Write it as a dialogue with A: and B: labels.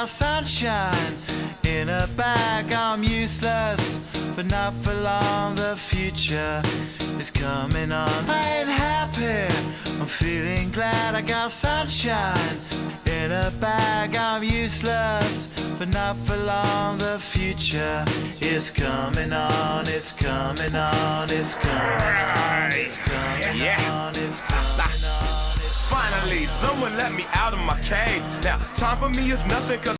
A: got sunshine in a bag. I'm useless, but not for long. The future is coming on. I ain't happy, I'm feeling glad. I got sunshine in a bag. I'm useless, but not for long. The future is coming on. It's coming on. It's coming on. It's coming on. It's coming on.
B: Finally, someone let me out of my cage. Now, time for me is nothing 'cause